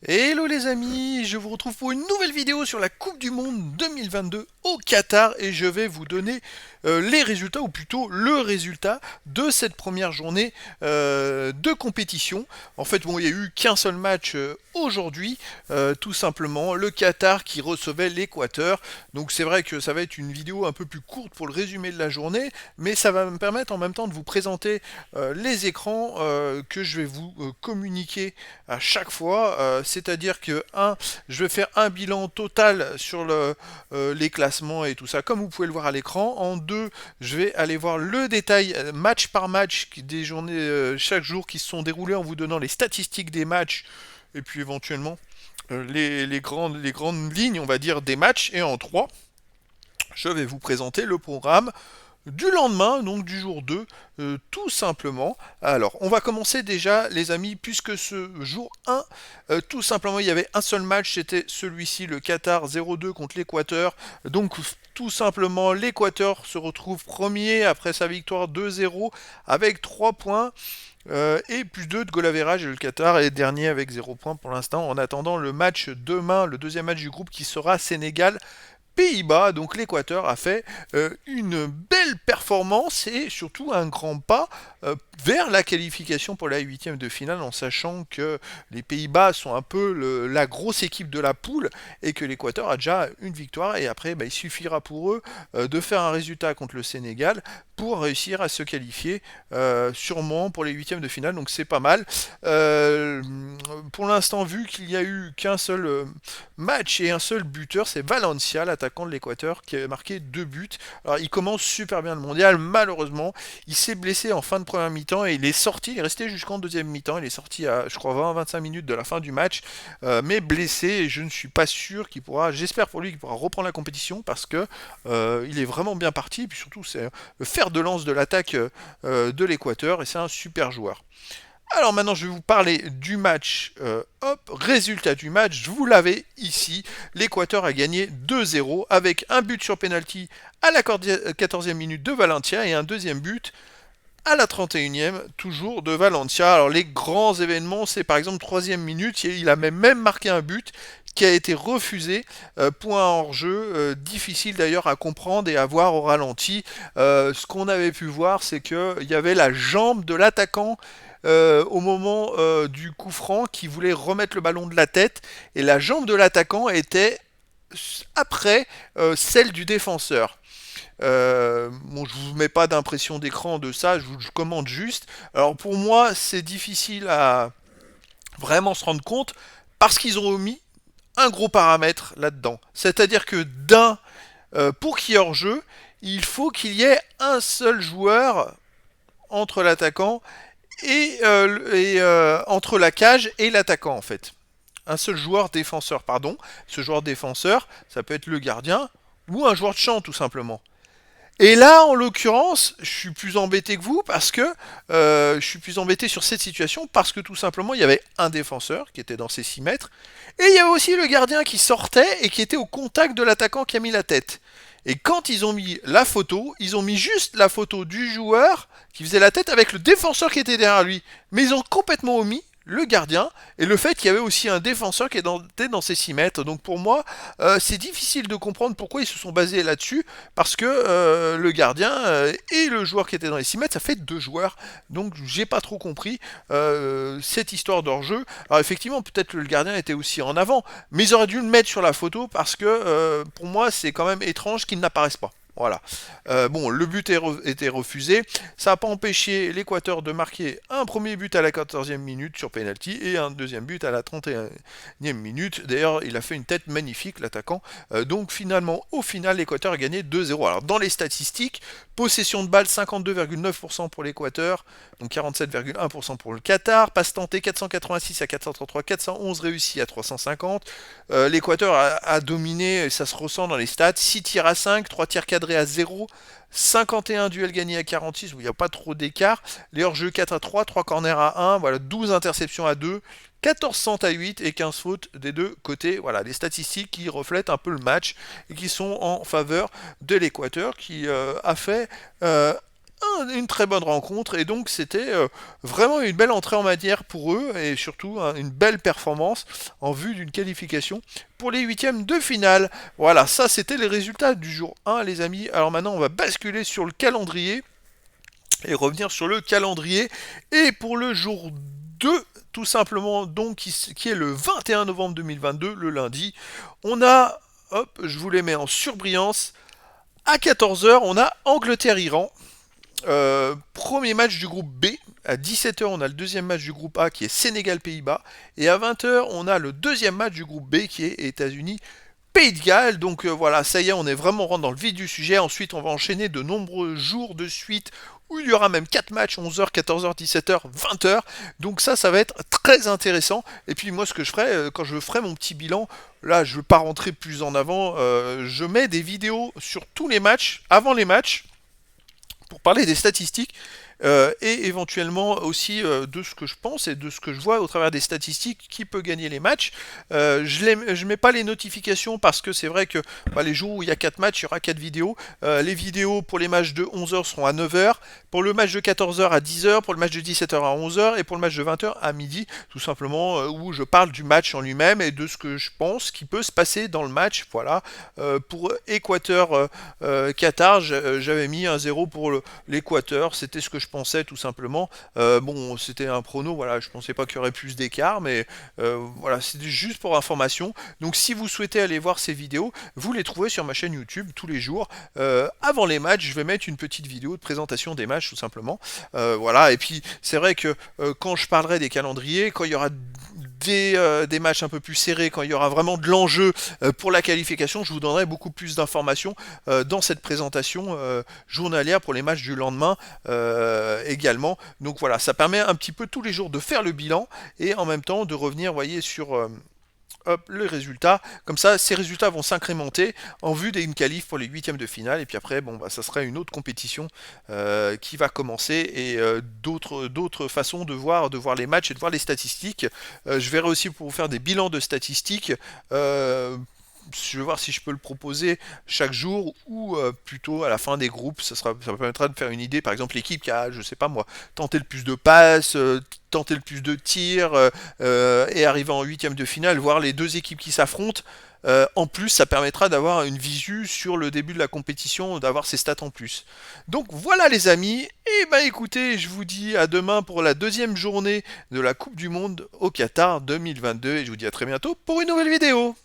Hello les amis, je vous retrouve pour une nouvelle vidéo sur la Coupe du Monde 2022 au Qatar et je vais vous donner les résultats, ou plutôt le résultat de cette première journée de compétition. En fait, bon, il n'y a eu qu'un seul match aujourd'hui, tout simplement le Qatar qui recevait l'Équateur. Donc c'est vrai que ça va être une vidéo un peu plus courte pour le résumé de la journée, mais ça va me permettre en même temps de vous présenter les écrans que je vais vous communiquer à chaque fois. C'est-à-dire que je vais faire un bilan total sur les classements et tout ça, comme vous pouvez le voir à l'écran. En 2, je vais aller voir le détail match par match des journées chaque jour qui se sont déroulées en vous donnant les statistiques des matchs et puis éventuellement les grandes lignes, on va dire, des matchs. Et en 3, je vais vous présenter le programme du lendemain, donc du jour 2, tout simplement. Alors, on va commencer déjà, les amis, puisque ce jour 1, tout simplement, il y avait un seul match, c'était celui-ci, le Qatar 0-2 contre l'Équateur. Donc, tout simplement, l'Équateur se retrouve premier après sa victoire 2-0 avec 3 points. Et plus 2 de goal average, et le Qatar est dernier avec 0 points pour l'instant, en attendant le match demain, le deuxième match du groupe qui sera Sénégal Pays-Bas. Donc l'Équateur a fait une belle performance et surtout un grand pas vers la qualification pour la huitième de finale, en sachant que les Pays-Bas sont un peu la grosse équipe de la poule et que l'Équateur a déjà une victoire, et après il suffira pour eux de faire un résultat contre le Sénégal pour réussir à se qualifier sûrement pour les huitièmes de finale. Donc c'est pas mal. Pour l'instant, vu qu'il n'y a eu qu'un seul match et un seul buteur, c'est Valencia, l'attaquant de l'Équateur, qui a marqué 2 buts. Alors il commence super bien le mondial, malheureusement, il s'est blessé en fin de première mi-temps et il est sorti, il est resté jusqu'en deuxième mi-temps, il est sorti à, je crois, 20-25 minutes de la fin du match, mais blessé, et je ne suis pas sûr qu'il pourra, j'espère pour lui qu'il pourra reprendre la compétition, parce que il est vraiment bien parti, et puis surtout c'est le fer de lance de l'attaque de l'Équateur, et c'est un super joueur. Alors maintenant, je vais vous parler du match. Hop, résultat du match, vous l'avez ici. L'Équateur a gagné 2-0 avec un but sur penalty à la 14e minute de Valencia et un deuxième but à la 31e, toujours de Valencia. Alors les grands événements, c'est par exemple 3e minute, il a même marqué un but qui a été refusé, point hors jeu, difficile d'ailleurs à comprendre et à voir au ralenti. Ce qu'on avait pu voir, c'est qu'il y avait la jambe de l'attaquant au moment du coup franc qui voulait remettre le ballon de la tête, et la jambe de l'attaquant était après celle du défenseur. Bon, je vous mets pas d'impression d'écran de ça, je commente juste. Alors pour moi, c'est difficile à vraiment se rendre compte parce qu'ils ont omis un gros paramètre là-dedans. C'est-à-dire que pour qu'il y ait hors-jeu, il faut qu'il y ait un seul joueur entre l'attaquant entre la cage et l'attaquant, en fait. Un seul joueur défenseur, pardon. Ce joueur défenseur, ça peut être le gardien ou un joueur de champ, tout simplement. Et là, en l'occurrence, je suis plus embêté que vous parce que je suis plus embêté sur cette situation parce que tout simplement, il y avait un défenseur qui était dans ses 6 mètres, et il y avait aussi le gardien qui sortait et qui était au contact de l'attaquant qui a mis la tête. Et quand ils ont mis la photo, ils ont mis juste la photo du joueur qui faisait la tête avec le défenseur qui était derrière lui. Mais ils ont complètement omis le gardien et le fait qu'il y avait aussi un défenseur qui était dans ses 6 mètres. Donc pour moi, c'est difficile de comprendre pourquoi ils se sont basés là-dessus, parce que le gardien et le joueur qui était dans les 6 mètres, ça fait 2 joueurs. Donc j'ai pas trop compris cette histoire d'hors-jeu. Alors effectivement, peut-être que le gardien était aussi en avant, mais ils auraient dû le mettre sur la photo parce que pour moi, c'est quand même étrange qu'il n'apparaisse pas. Voilà. Bon, le but était refusé. Ça n'a pas empêché l'Équateur de marquer un premier but à la 14e minute sur penalty et un deuxième but à la 31e minute. D'ailleurs, il a fait une tête magnifique, l'attaquant. Donc finalement, au final, l'Équateur a gagné 2-0. Alors dans les statistiques, possession de balle 52,9% pour l'Équateur, donc 47,1% pour le Qatar. Passe tentée 486 à 433, 411 réussi à 350. L'Équateur a dominé, ça se ressent dans les stats. 6 tirs à 5, 3 tirs cadrés à 0, 51 duels gagnés à 46, où il n'y a pas trop d'écart. Les hors-jeu 4 à 3, 3 corners à 1, voilà, 12 interceptions à 2, 14 centres à 8 et 15 fautes des deux côtés. Voilà, les statistiques qui reflètent un peu le match et qui sont en faveur de l'Équateur, qui a fait une très bonne rencontre et donc c'était vraiment une belle entrée en matière pour eux et surtout hein, une belle performance en vue d'une qualification pour les huitièmes de finale. Voilà, ça c'était les résultats du jour 1 les amis. Alors maintenant on va basculer sur le calendrier et revenir sur le calendrier. Et pour le jour 2, tout simplement, donc qui est le 21 novembre 2022, le lundi, on a, hop, je vous les mets en surbrillance, à 14 heures, on a Angleterre-Iran. Premier match du groupe B. À 17 heures, on a le deuxième match du groupe A qui est Sénégal-Pays-Bas. Et à 20 heures, on a le deuxième match du groupe B qui est États-Unis. Pays de Galles, donc voilà, ça y est, on est vraiment rentré dans le vif du sujet. Ensuite, on va enchaîner de nombreux jours de suite où il y aura même 4 matchs, 11h, 14h, 17h, 20h. Donc ça va être très intéressant. Et puis moi, ce que je ferai, quand je ferai mon petit bilan, là, je ne veux pas rentrer plus en avant, je mets des vidéos sur tous les matchs, avant les matchs, pour parler des statistiques et éventuellement aussi de ce que je pense et de ce que je vois au travers des statistiques qui peut gagner les matchs. Je mets pas les notifications parce que c'est vrai que bah, les jours où il y a 4 matchs, il y aura 4 vidéos. Les vidéos pour les matchs de 11h seront à 9h, pour le match de 14h à 10h, pour le match de 17h à 11h et pour le match de 20h à midi, tout simplement où je parle du match en lui-même et de ce que je pense qui peut se passer dans le match. Voilà, pour Équateur-Qatar, j'avais mis un 0 pour l'Équateur, c'était ce que je pensais tout simplement. Bon, c'était un prono, voilà, je pensais pas qu'il y aurait plus d'écart, mais voilà, c'était juste pour information. Donc si vous souhaitez aller voir ces vidéos, vous les trouvez sur ma chaîne YouTube tous les jours. Avant les matchs, je vais mettre une petite vidéo de présentation des matchs tout simplement. Voilà, et puis c'est vrai que quand je parlerai des calendriers, quand il y aura des matchs un peu plus serrés, quand il y aura vraiment de l'enjeu pour la qualification, je vous donnerai beaucoup plus d'informations dans cette présentation journalière pour les matchs du lendemain également. Donc voilà, ça permet un petit peu tous les jours de faire le bilan et en même temps de revenir, voyez, sur hop, le résultat. Comme ça, ces résultats vont s'incrémenter en vue d'une qualif pour les huitièmes de finale. Et puis après, bon, bah, ça sera une autre compétition qui va commencer et d'autres façons de voir les matchs et de voir les statistiques. Je verrai aussi pour vous faire des bilans de statistiques. Je vais voir si je peux le proposer chaque jour ou plutôt à la fin des groupes. Ça me permettra de faire une idée. Par exemple, l'équipe qui a, je sais pas moi, tenté le plus de passes, tenté le plus de tirs et arriver en huitième de finale, voir les deux équipes qui s'affrontent. En plus, ça permettra d'avoir une visu sur le début de la compétition, d'avoir ces stats en plus. Donc voilà les amis, et bah écoutez, je vous dis à demain pour la deuxième journée de la Coupe du Monde au Qatar 2022, et je vous dis à très bientôt pour une nouvelle vidéo.